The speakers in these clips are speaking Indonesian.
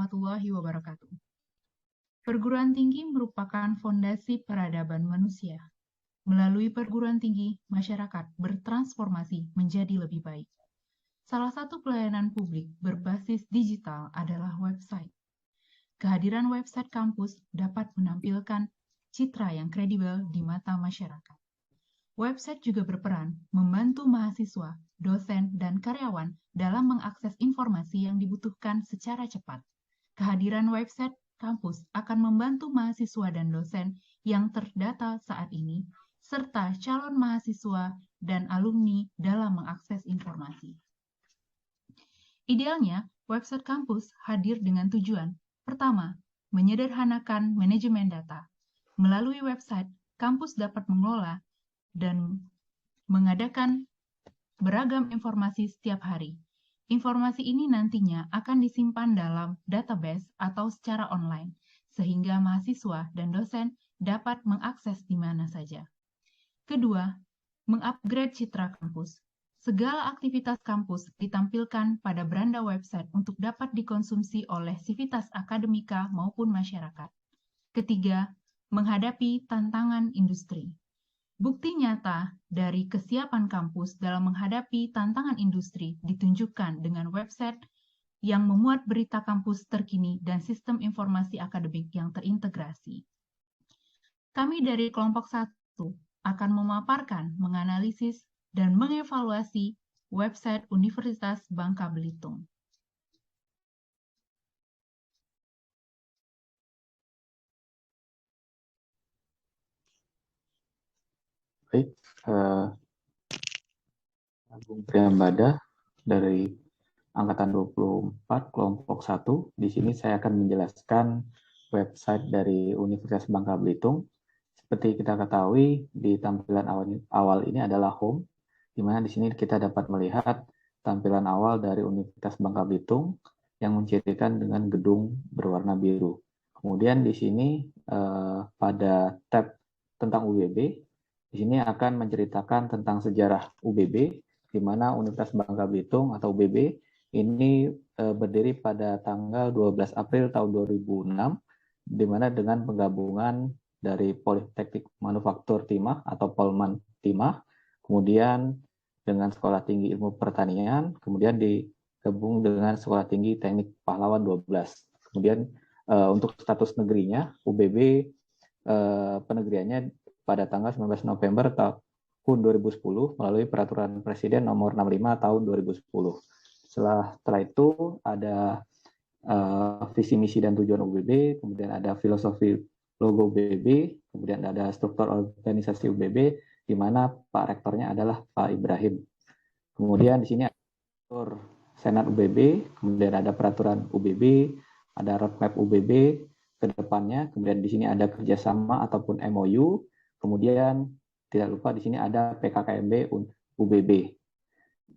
warahmatullahi wabarakatuh. Perguruan tinggi merupakan fondasi peradaban manusia. Melalui perguruan tinggi, masyarakat bertransformasi menjadi lebih baik. Salah satu pelayanan publik berbasis digital adalah website. Kehadiran website kampus dapat menampilkan citra yang kredibel di mata masyarakat. Website juga berperan membantu mahasiswa, dosen, dan karyawan dalam mengakses informasi yang dibutuhkan secara cepat. Kehadiran website kampus akan membantu mahasiswa dan dosen yang terdata saat ini, serta calon mahasiswa dan alumni dalam mengakses informasi. Idealnya, website kampus hadir dengan tujuan: pertama, menyederhanakan manajemen data. Melalui website, kampus dapat mengelola dan mengadakan beragam informasi setiap hari. Informasi ini nantinya akan disimpan dalam database atau secara online, sehingga mahasiswa dan dosen dapat mengakses di mana saja. Kedua, mengupgrade citra kampus. Segala aktivitas kampus ditampilkan pada beranda website untuk dapat dikonsumsi oleh sivitas akademika maupun masyarakat. Ketiga, menghadapi tantangan industri. Bukti nyata dari kesiapan kampus dalam menghadapi tantangan industri ditunjukkan dengan website yang memuat berita kampus terkini dan sistem informasi akademik yang terintegrasi. Kami dari kelompok 1 akan memaparkan, menganalisis, dan mengevaluasi website Universitas Bangka Belitung. Baik, Agung Priyambada dari Angkatan 24, kelompok 1. Di sini saya akan menjelaskan website dari Universitas Bangka Belitung. Seperti kita ketahui, di tampilan awal ini adalah home, di mana di sini kita dapat melihat tampilan awal dari Universitas Bangka Belitung yang mencirikan dengan gedung berwarna biru. Kemudian di sini pada tab tentang UBB, di sini akan menceritakan tentang sejarah UBB, di mana Universitas Bangka Belitung atau UBB ini berdiri pada tanggal 12 April tahun 2006, di mana dengan penggabungan dari Politeknik Manufaktur Timah atau Polman Timah, kemudian dengan Sekolah Tinggi Ilmu Pertanian, kemudian digabung dengan Sekolah Tinggi Teknik Pahlawan 12. Kemudian untuk status negerinya, UBB penegriannya pada tanggal 19 November tahun 2010 melalui Peraturan Presiden Nomor 65 tahun 2010. Setelah itu ada visi misi dan tujuan UBB, kemudian ada filosofi logo UBB, kemudian ada struktur organisasi UBB, di mana Pak Rektornya adalah Pak Ibrahim. Kemudian di sini ada struktur Senat UBB, kemudian ada peraturan UBB, ada roadmap UBB ke depannya, kemudian di sini ada kerjasama ataupun MOU, kemudian tidak lupa di sini ada PKKMB UBB.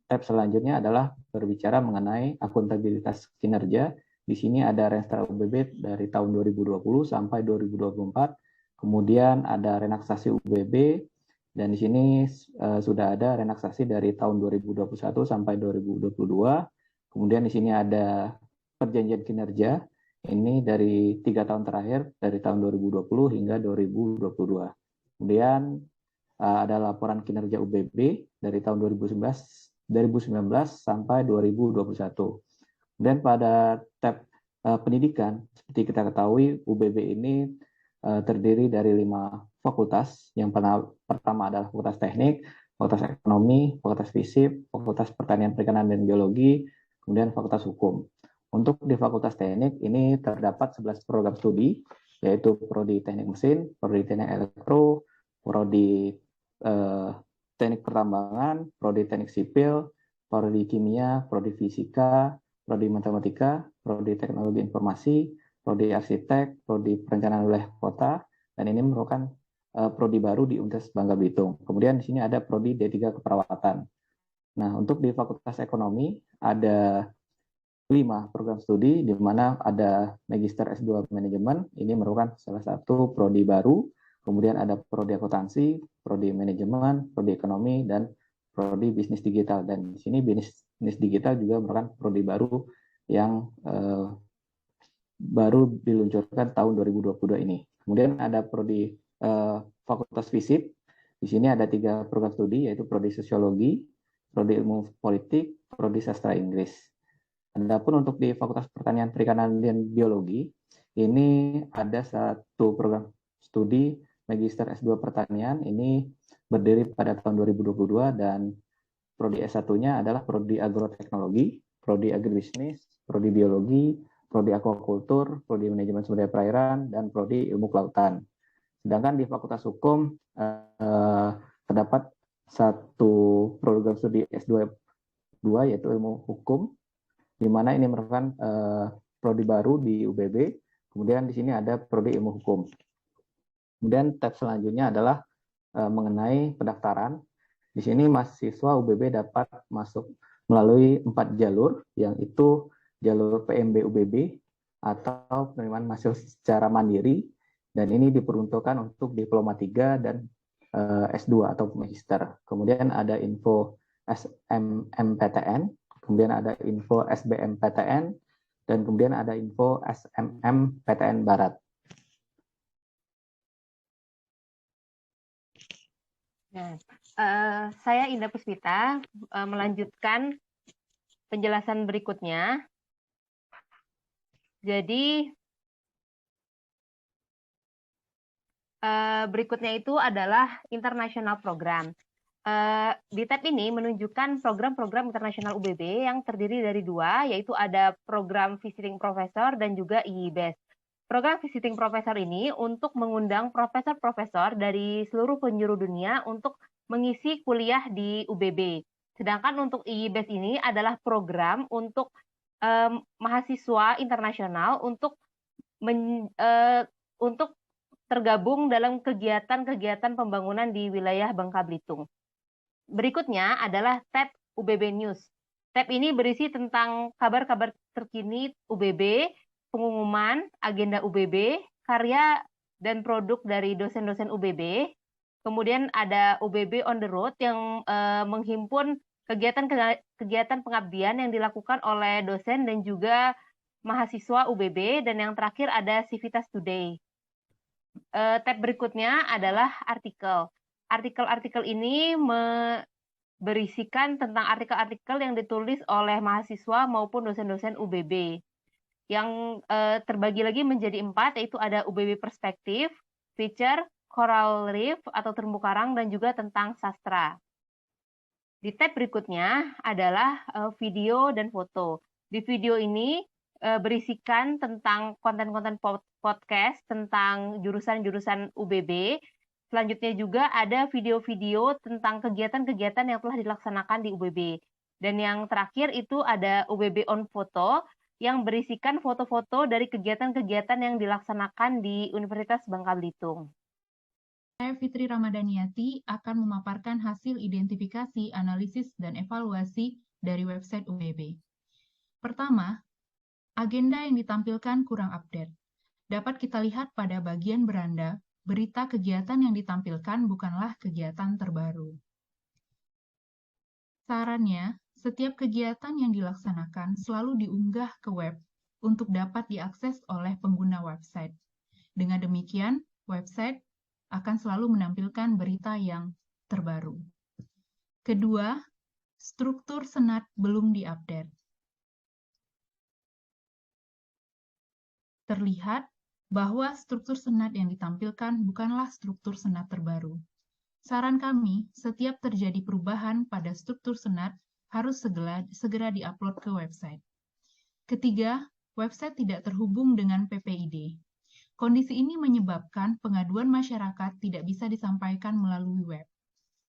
Tab selanjutnya adalah berbicara mengenai akuntabilitas kinerja. Di sini ada Renstra UBB dari tahun 2020 sampai 2024. Kemudian ada renaksasi UBB, dan di sini sudah ada renaksasi dari tahun 2021 sampai 2022. Kemudian di sini ada perjanjian kinerja, ini dari 3 tahun terakhir, dari tahun 2020 hingga 2022. Kemudian ada laporan kinerja UBB dari tahun 2019 sampai 2021. Dan pada tab pendidikan, seperti kita ketahui, UBB ini terdiri dari 5 fakultas. Yang pertama adalah Fakultas Teknik, Fakultas Ekonomi, Fakultas Fisip, Fakultas Pertanian Perikanan dan Biologi, kemudian Fakultas Hukum. Untuk di Fakultas Teknik ini terdapat 11 program studi, yaitu Prodi Teknik Mesin, Prodi Teknik Elektro, Prodi Teknik Pertambangan, Prodi Teknik Sipil, Prodi Kimia, Prodi Fisika, Prodi Matematika, Prodi Teknologi Informasi, Prodi Arsitek, Prodi Perencanaan Wilayah Kota, dan ini merupakan prodi baru di Universitas Bangka Belitung. Kemudian di sini ada Prodi D3 Keperawatan. Nah, untuk di Fakultas Ekonomi ada 5 program studi, di mana ada Magister S2 Manajemen, ini merupakan salah satu prodi baru. Kemudian ada Prodi Akuntansi, Prodi Manajemen, Prodi Ekonomi, dan Prodi Bisnis Digital. Dan di sini bisnis digital juga merupakan prodi baru yang baru diluncurkan tahun 2022 ini. Kemudian ada prodi Fakultas FISIP. Di sini ada 3 program studi, yaitu prodi Sosiologi, prodi Ilmu Politik, prodi Sastra Inggris. Adapun untuk di Fakultas Pertanian, Perikanan, dan Biologi, ini ada 1 program studi Magister S2 Pertanian, ini berdiri pada tahun 2022, dan prodi S1-nya adalah prodi Agroteknologi, prodi Agribisnis, prodi Biologi, prodi Aquakultur, prodi Manajemen Sumber Daya Perairan, dan prodi Ilmu Kelautan. Sedangkan di Fakultas Hukum terdapat 1 program studi S2 yaitu Ilmu Hukum, di mana ini merupakan prodi baru di UBB. Kemudian di sini ada prodi Ilmu Hukum. Kemudian tab selanjutnya adalah mengenai pendaftaran. Di sini mahasiswa UBB dapat masuk melalui 4 jalur, yang itu jalur PMB UBB atau penerimaan mahasiswa secara mandiri, dan ini diperuntukkan untuk diploma 3 dan S2 atau magister. Kemudian ada info SMMPTN, kemudian ada info SBMPTN, dan kemudian ada info SMMPTN Barat. Nah, saya Indah Puspita melanjutkan penjelasan berikutnya. Jadi berikutnya itu adalah international program. Di tab ini menunjukkan program-program internasional UBB yang terdiri dari 2, yaitu ada program Visiting Professor dan juga IIBES. Program Visiting Professor ini untuk mengundang profesor-profesor dari seluruh penjuru dunia untuk mengisi kuliah di UBB. Sedangkan untuk IIBES ini adalah program untuk mahasiswa internasional untuk tergabung dalam kegiatan-kegiatan pembangunan di wilayah Bangka Belitung. Berikutnya adalah tab UBB News. Tab ini berisi tentang kabar-kabar terkini UBB, pengumuman, agenda UBB, karya dan produk dari dosen-dosen UBB. Kemudian ada UBB on the road yang menghimpun kegiatan pengabdian yang dilakukan oleh dosen dan juga mahasiswa UBB. Dan yang terakhir ada Civitas Today. Tab berikutnya adalah artikel. Artikel-artikel ini berisikan tentang artikel-artikel yang ditulis oleh mahasiswa maupun dosen-dosen UBB. Yang terbagi lagi menjadi 4, yaitu ada UBB Perspektif, Feature, Coral Reef atau terumbu karang, dan juga tentang sastra. Di tab berikutnya adalah video dan foto. Di video ini berisikan tentang konten-konten podcast tentang jurusan-jurusan UBB. Selanjutnya juga ada video-video tentang kegiatan-kegiatan yang telah dilaksanakan di UBB. Dan yang terakhir itu ada UBB on Foto yang berisikan foto-foto dari kegiatan-kegiatan yang dilaksanakan di Universitas Bangka Belitung. Saya Fitri Ramadhaniati akan memaparkan hasil identifikasi, analisis, dan evaluasi dari website UBB. Pertama, agenda yang ditampilkan kurang update. Dapat kita lihat pada bagian beranda, berita kegiatan yang ditampilkan bukanlah kegiatan terbaru. Sarannya, setiap kegiatan yang dilaksanakan selalu diunggah ke web untuk dapat diakses oleh pengguna website. Dengan demikian, website akan selalu menampilkan berita yang terbaru. Kedua, struktur senat belum diupdate. Terlihat bahwa struktur senat yang ditampilkan bukanlah struktur senat terbaru. Saran kami, setiap terjadi perubahan pada struktur senat harus segera diupload ke website. Ketiga, website tidak terhubung dengan PPID. Kondisi ini menyebabkan pengaduan masyarakat tidak bisa disampaikan melalui web.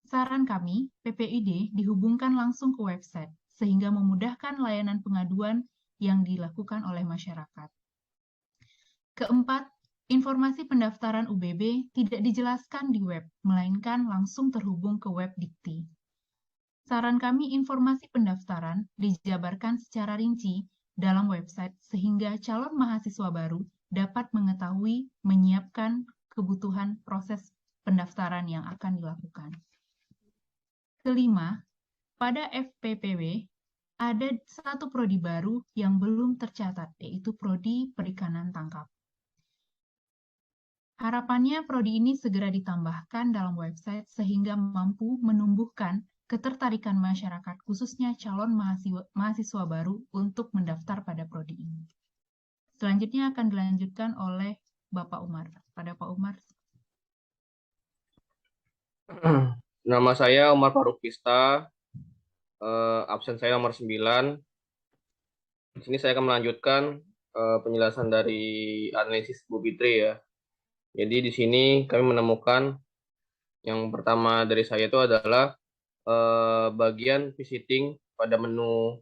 Saran kami, PPID dihubungkan langsung ke website, sehingga memudahkan layanan pengaduan yang dilakukan oleh masyarakat. Keempat, informasi pendaftaran UBB tidak dijelaskan di web, melainkan langsung terhubung ke web Dikti. Saran kami, informasi pendaftaran dijabarkan secara rinci dalam website, sehingga calon mahasiswa baru dapat mengetahui, menyiapkan kebutuhan proses pendaftaran yang akan dilakukan. Kelima, pada FPPW ada satu prodi baru yang belum tercatat, yaitu prodi perikanan tangkap. Harapannya prodi ini segera ditambahkan dalam website sehingga mampu menumbuhkan ketertarikan masyarakat, khususnya calon mahasiswa baru untuk mendaftar pada prodi ini. Selanjutnya akan dilanjutkan oleh Bapak Umar. Pada Pak Umar. Nama saya Umar Faruk Pista, absen saya nomor 9. Di sini saya akan melanjutkan penjelasan dari analisis Bu Fitri ya. Jadi di sini kami menemukan yang pertama dari saya itu adalah bagian visiting pada menu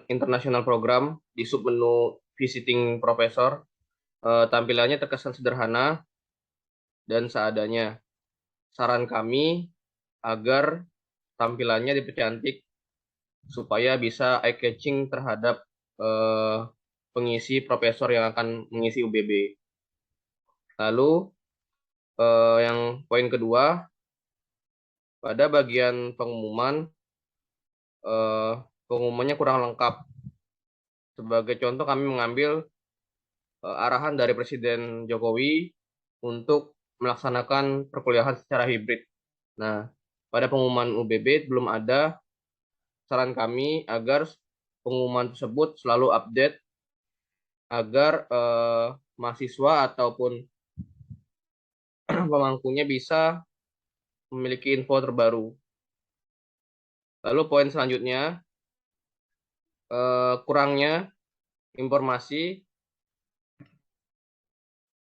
international program di submenu visiting professor. Tampilannya terkesan sederhana dan seadanya. Saran kami agar tampilannya dipercantik supaya bisa eye-catching terhadap pengisi profesor yang akan mengisi UBB. Lalu yang poin kedua, pada bagian pengumuman, pengumumannya kurang lengkap. Sebagai contoh kami mengambil arahan dari Presiden Jokowi untuk melaksanakan perkuliahan secara hibrid. Nah, pada pengumuman UBB belum ada. Saran kami agar pengumuman tersebut selalu update agar mahasiswa ataupun pemangkunya bisa memiliki info terbaru. Lalu poin selanjutnya, kurangnya informasi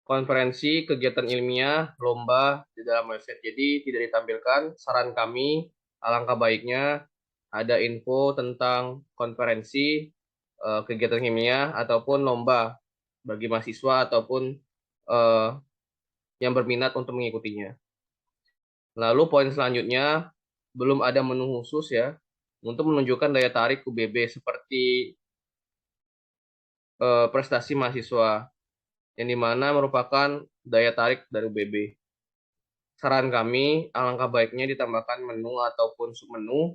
konferensi, kegiatan ilmiah, lomba di dalam website. Jadi tidak ditampilkan. Saran kami, alangkah baiknya ada info tentang konferensi, kegiatan ilmiah, ataupun lomba bagi mahasiswa ataupun yang berminat untuk mengikutinya. Lalu poin selanjutnya, belum ada menu khusus ya, untuk menunjukkan daya tarik UBB seperti prestasi mahasiswa, yang dimana merupakan daya tarik dari UBB. Saran kami, alangkah baiknya ditambahkan menu ataupun submenu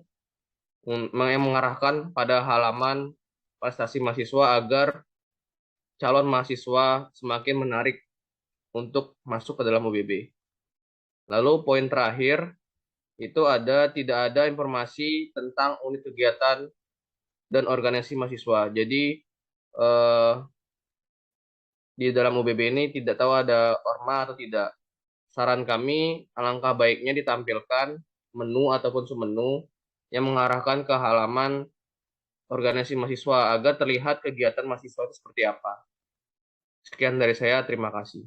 yang mengarahkan pada halaman prestasi mahasiswa agar calon mahasiswa semakin menarik untuk masuk ke dalam UBB. Lalu poin terakhir, itu tidak ada informasi tentang unit kegiatan dan organisasi mahasiswa. Jadi di dalam UBB ini tidak tahu ada orma atau tidak. Saran kami, alangkah baiknya ditampilkan menu ataupun submenu yang mengarahkan ke halaman organisasi mahasiswa agar terlihat kegiatan mahasiswa itu seperti apa. Sekian dari saya, terima kasih.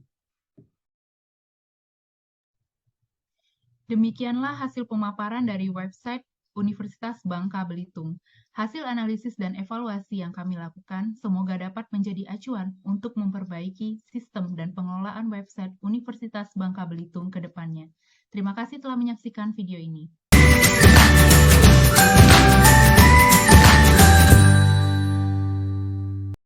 Demikianlah hasil pemaparan dari website Universitas Bangka Belitung. Hasil analisis dan evaluasi yang kami lakukan semoga dapat menjadi acuan untuk memperbaiki sistem dan pengelolaan website Universitas Bangka Belitung ke depannya. Terima kasih telah menyaksikan video ini.